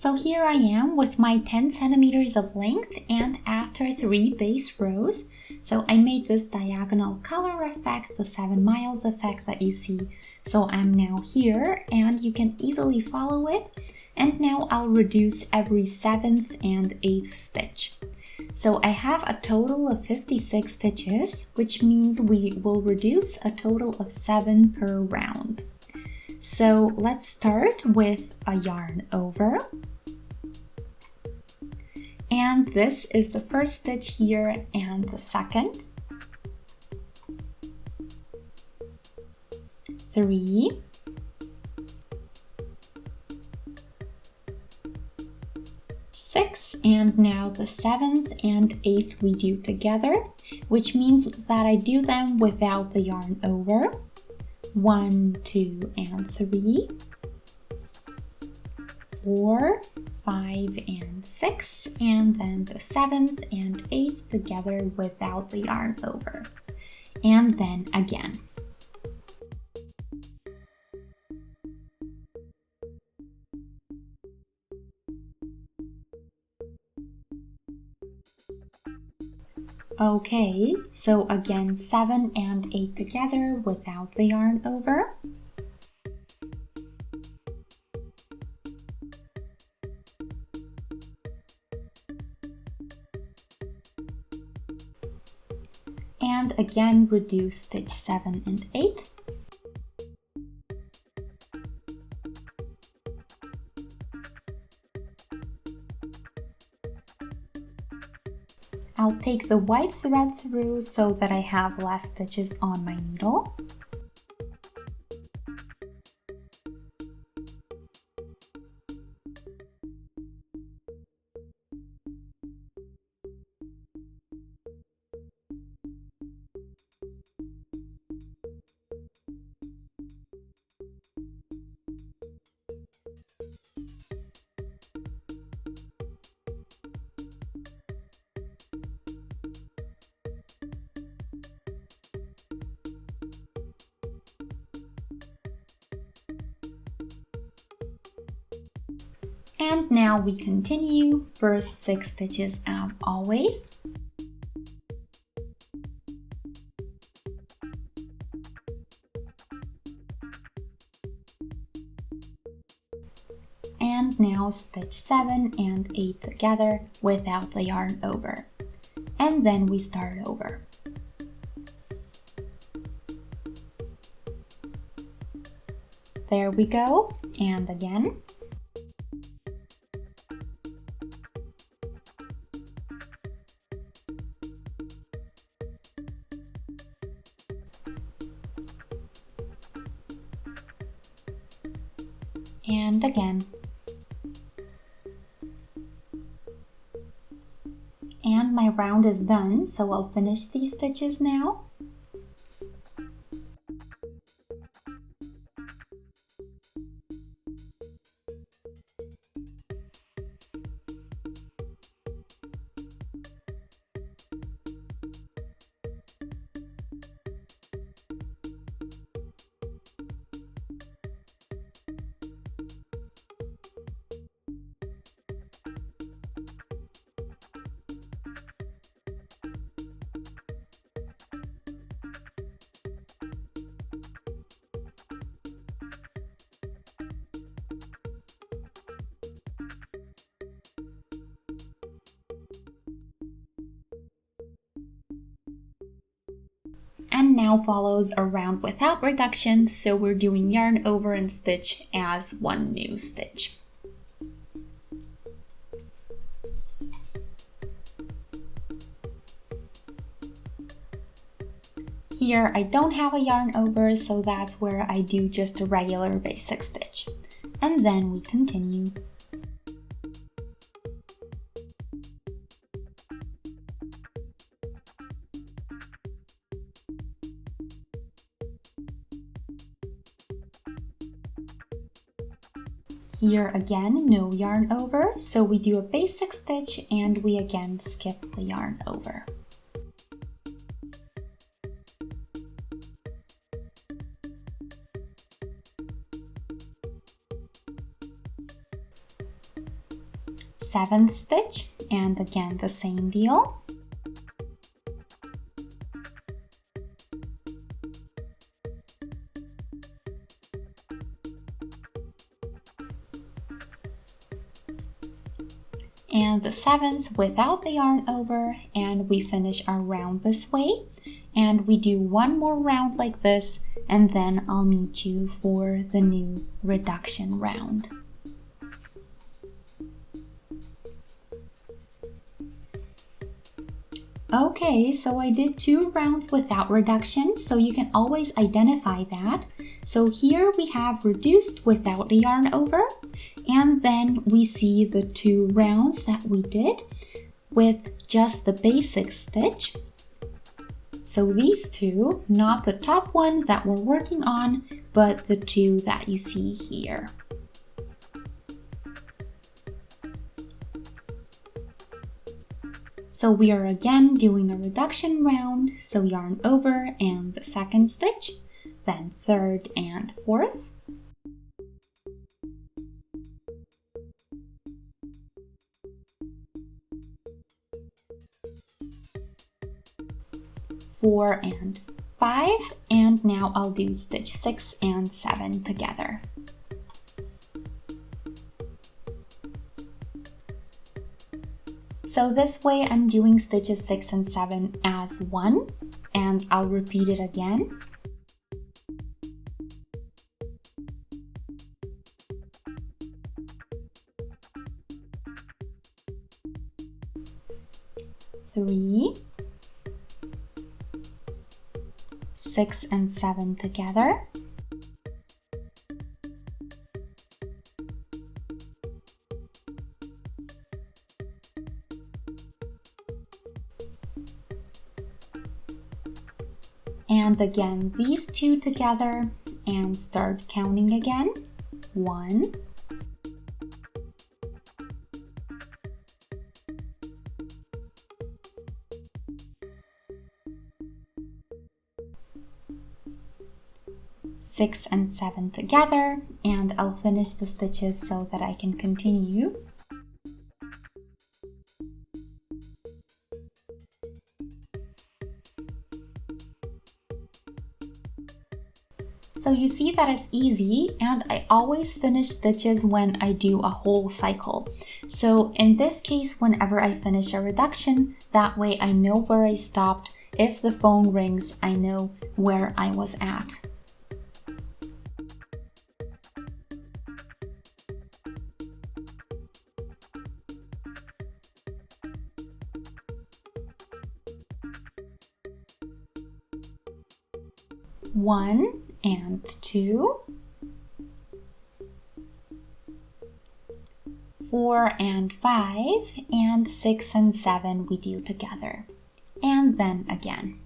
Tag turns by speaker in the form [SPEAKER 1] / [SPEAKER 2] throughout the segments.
[SPEAKER 1] So here I am with my 10 centimeters of length and after 3 base rows. So I made this diagonal color effect, the 7 miles effect that you see. So I'm now here and you can easily follow it. And now I'll reduce every 7th and 8th stitch. So I have a total of 56 stitches, which means we will reduce a total of 7 per round. So let's start with a yarn over. And this is the first stitch here and the second. 3, 6, and now the 7th and 8th we do together, which means that I do them without the yarn over. 1, 2, and 3, 4, 5, and 6, and then the 7th and 8th together without the yarn over, and then again. Okay, so again 7 and 8 together without the yarn over. And again reduce stitch 7 and 8. I'll take the white thread through so that I have less stitches on my needle. And now we continue, first 6 stitches as always. And now stitch 7 and 8 together without the yarn over. And then we start over. There we go, and again. And again. And my round is done, so I'll finish these stitches now. And now follows a round without reduction, so we're doing yarn over and stitch as one new stitch. Here I don't have a yarn over, so that's where I do just a regular basic stitch. And then we continue. Here again, no yarn over, so we do a basic stitch and we again skip the yarn over. 7th stitch, and again the same deal. And the 7th without the yarn over, and we finish our round this way. And we do one more round like this, and then I'll meet you for the new reduction round. Okay, so I did 2 rounds without reduction, so you can always identify that. So here we have reduced without the yarn over, and then we see the 2 rounds that we did with just the basic stitch. So these 2, not the top one that we're working on, but the 2 that you see here. So we are again doing a reduction round, so yarn over and the 2nd stitch, then 3rd and 4th. Four and 5, and now I'll do stitch 6 and 7 together. So this way I'm doing stitches 6 and 7 as one, and I'll repeat it again. Three, 6 and 7 together. And again, these 2 together, and start counting again. 1, 6 and 7 together, and I'll finish the stitches so that I can continue. So you see that it's easy, and I always finish stitches when I do a whole cycle. So in this case, whenever I finish a reduction, that way I know where I stopped. If the phone rings, I know where I was at. One and 2, 4 and 5, and 6 and 7 we do together, and then again.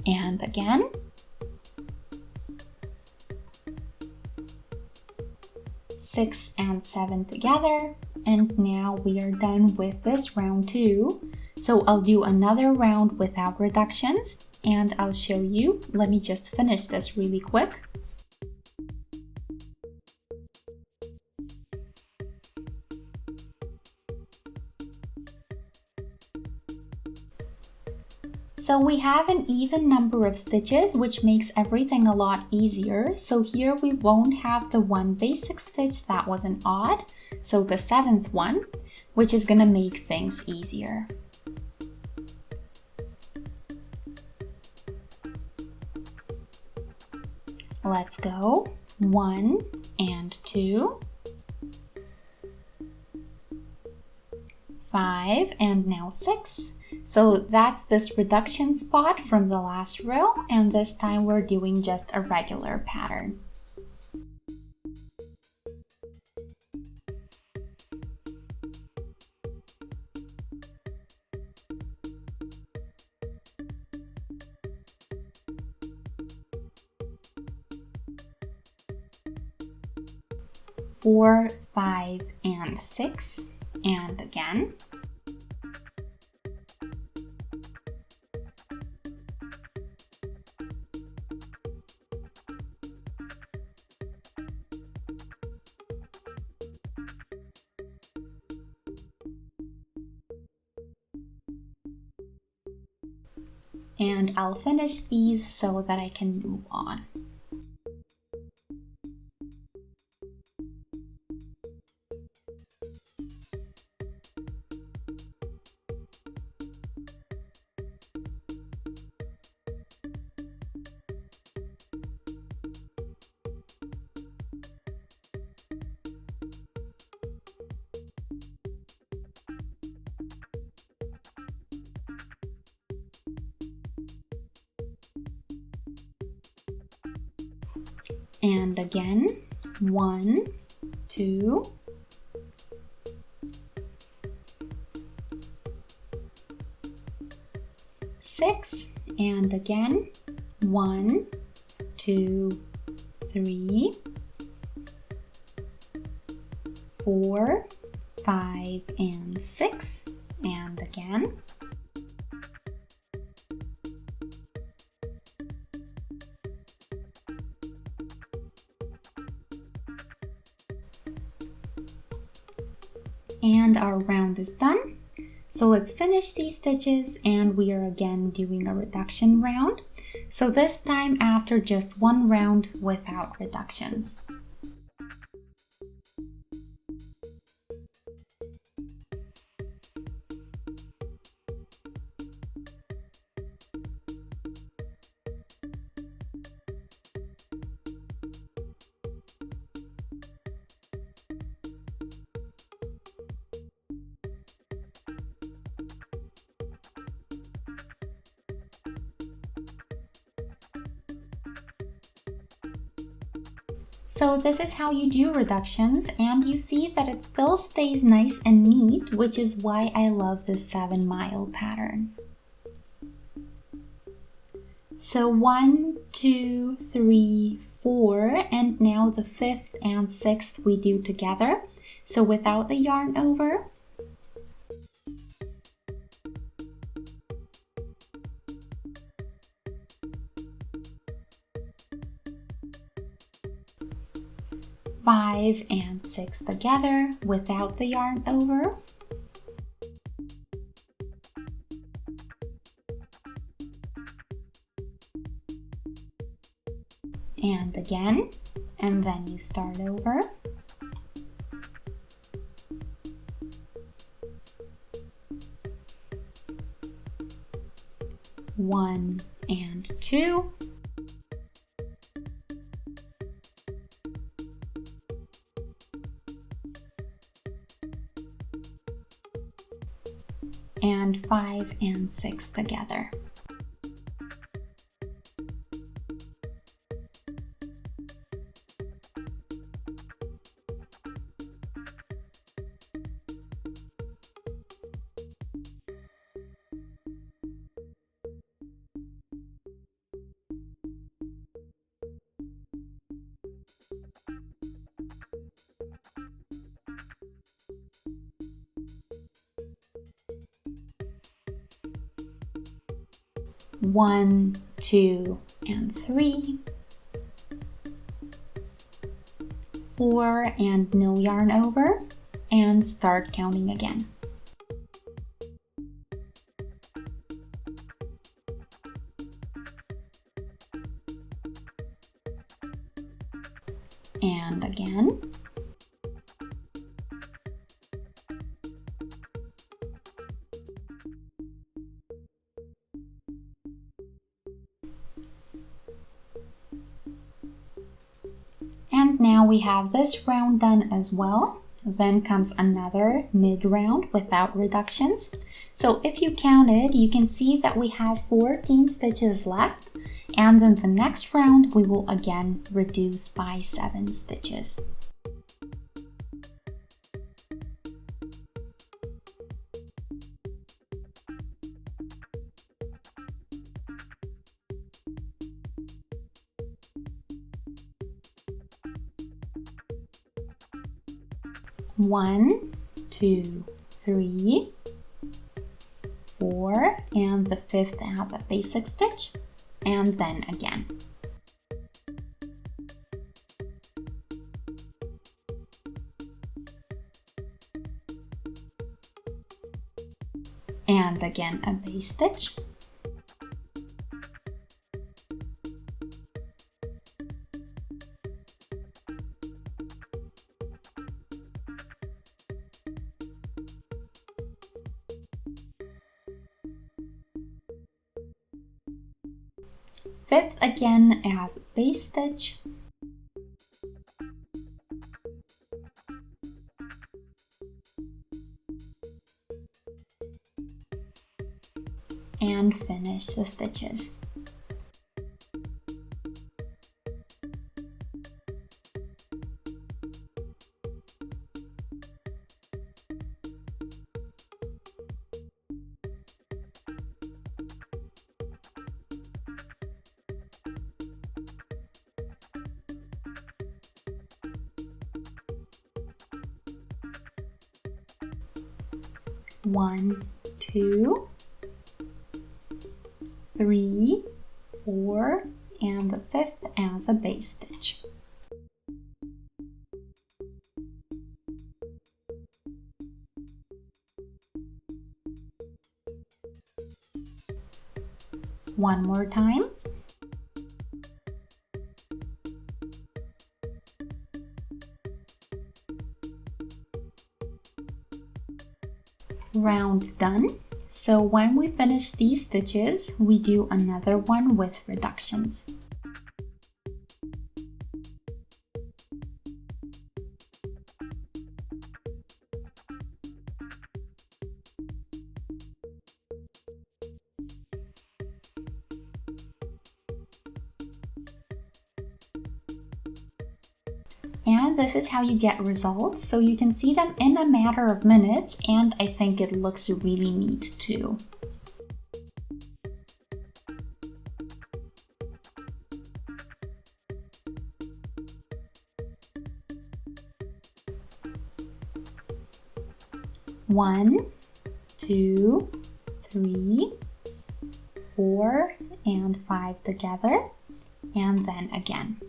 [SPEAKER 1] And again. 6 and 7 together, and now we are done with this round 2. So I'll do another round without reductions, and I'll show you. Let me just finish this really quick. So we have an even number of stitches, which makes everything a lot easier. So here we won't have the one basic stitch that was an odd, so the 7th one, which is gonna make things easier. Let's go. 1 and 2, 5, and now 6. So that's this reduction spot from the last row, and this time we're doing just a regular pattern. Four, 5, and 6, and again. And I'll finish these so that I can move on. And again, 1, 2, 6, and again, 1, 2, 3, 4, 5, and 6, and again. And our round is done. So let's finish these stitches, and we are again doing a reduction round. So this time after just one round without reductions. So this is how you do reductions, and you see that it still stays nice and neat, which is why I love this 7-mile pattern. So 1, 2, 3, 4, and now the 5th and 6th we do together. So without the yarn over. Five and 6 together without the yarn over. And again, and then you start over. One and 2. And 5 and 6 together. One, 2, and 3, 4, and no yarn over, and start counting again. And again. And now we have this round done as well. Then comes another mid round without reductions. So if you counted, you can see that we have 14 stitches left, and then the next round we will again reduce by 7 stitches. One, 2, 3, 4, and the 5th has a basic stitch, and then again. And again a base stitch. fifth again as a base stitch. And finish the stitches. One, 2, 3, 4, and the fifth as a base stitch. One more time. Round done. So when we finish these stitches, we do another one with reductions. And this is how you get results, so you can see them in a matter of minutes, and I think it looks really neat too. One, 2, 3, 4, and 5 together, and then again.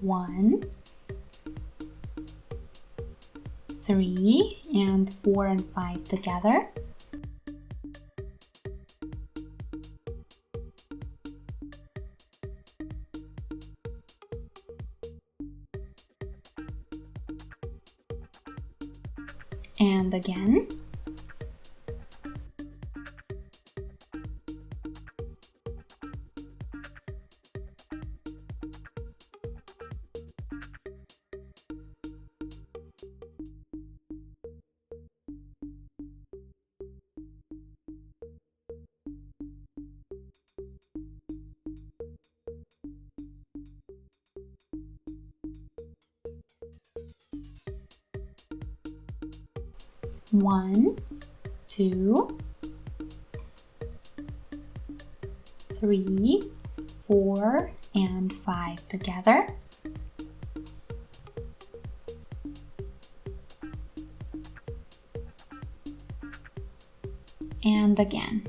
[SPEAKER 1] One, 3, and 4 and 5 together. And again. One, 2, 3, 4, and 5 together. And again.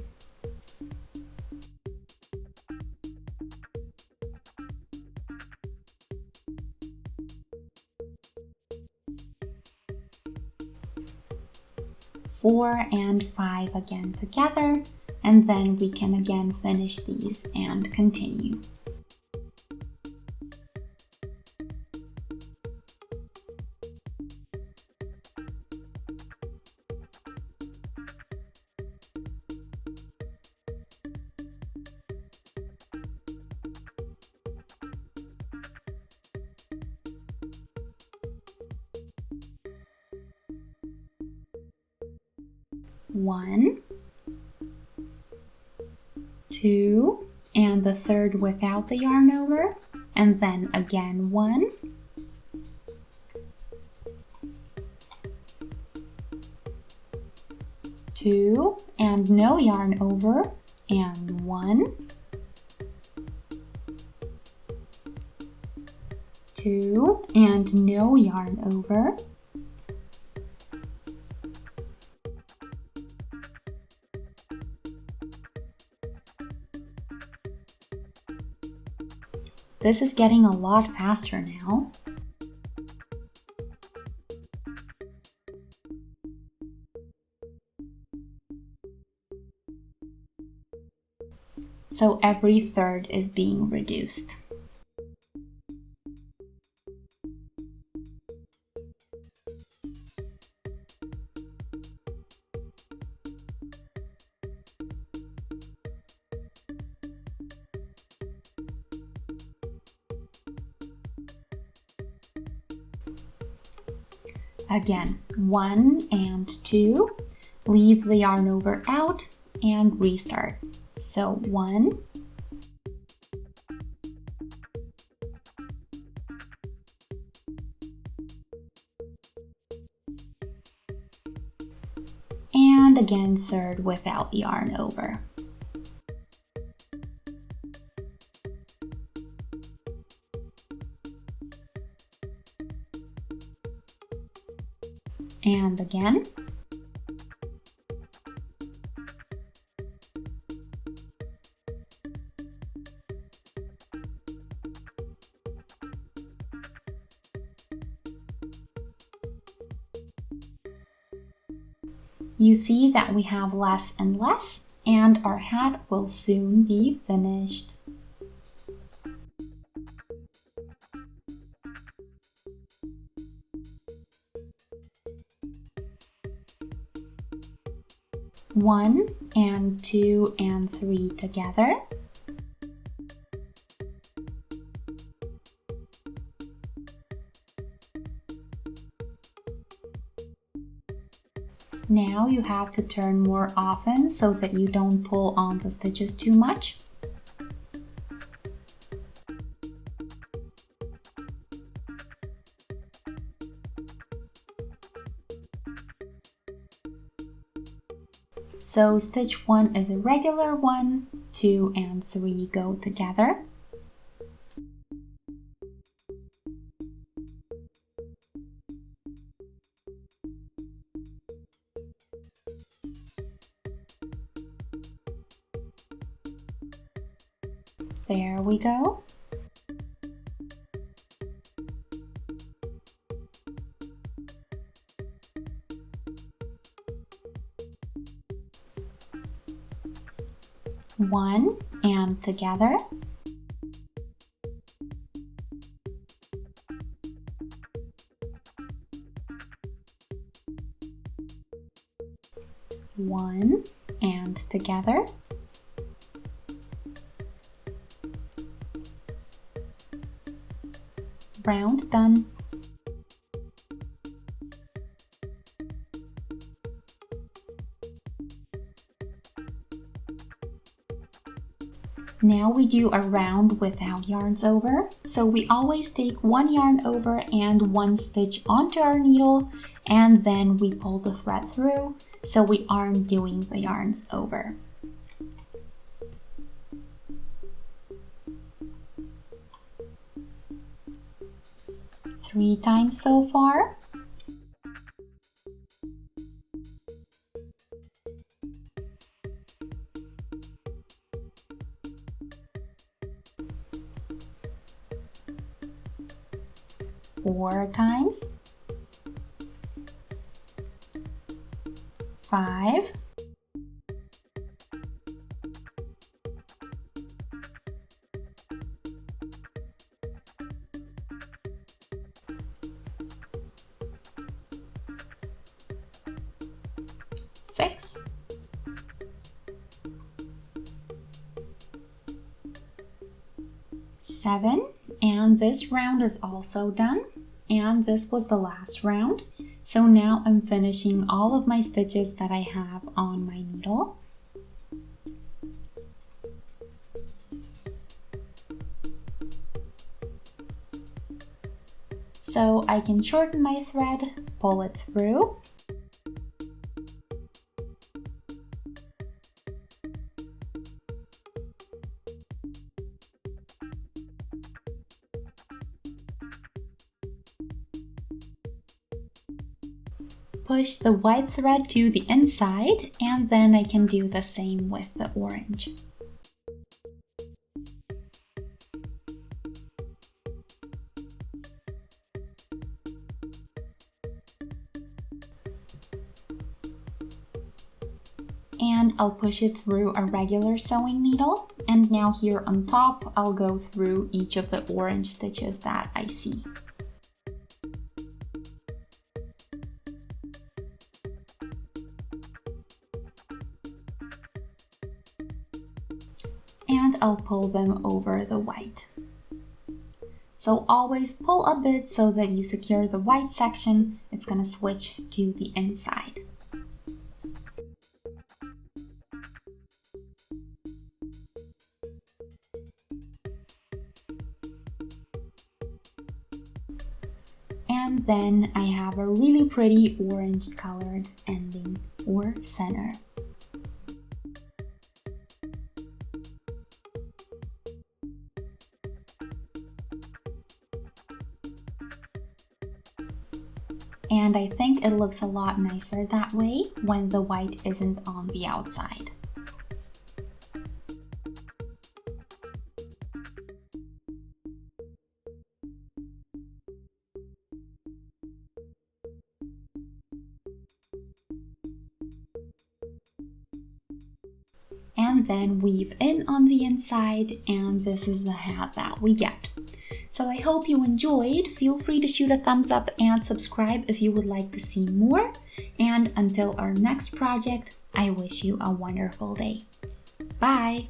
[SPEAKER 1] Four and 5 again together, and then we can again finish these and continue. One, 2, and the third without the yarn over, and then again 1, 2, and no yarn over, and 1, 2, and no yarn over, This is getting a lot faster now. So every third is being reduced. Again, 1 and 2, leave the yarn over out and restart. So 1, and again third without yarn over. And again. You see that we have less and less, and our hat will soon be finished. One and 2 and 3 together. Now you have to turn more often so that you don't pull on the stitches too much. So stitch 1 is a regular one, 2 and 3 go together. There we go. One and together. One and together. Round done. Now we do a round without yarns over. So we always take 1 yarn over and 1 stitch onto our needle, and then we pull the thread through, so we aren't doing the yarns over. Three times so far. Four times. 5. 6. 7, and this round is also done, and this was the last round. So now I'm finishing all of my stitches that I have on my needle. So I can shorten my thread, pull it through. Push the white thread to the inside, and then I can do the same with the orange. And I'll push it through a regular sewing needle, and now here on top I'll go through each of the orange stitches that I see. And I'll pull them over the white. So always pull a bit so that you secure the white section. It's gonna switch to the inside. And then I have a really pretty orange colored ending or center. And I think it looks a lot nicer that way when the white isn't on the outside. And then weave in on the inside, and this is the hat that we get. So I hope you enjoyed. Feel free to shoot a thumbs up and subscribe if you would like to see more. And until our next project, I wish you a wonderful day. Bye!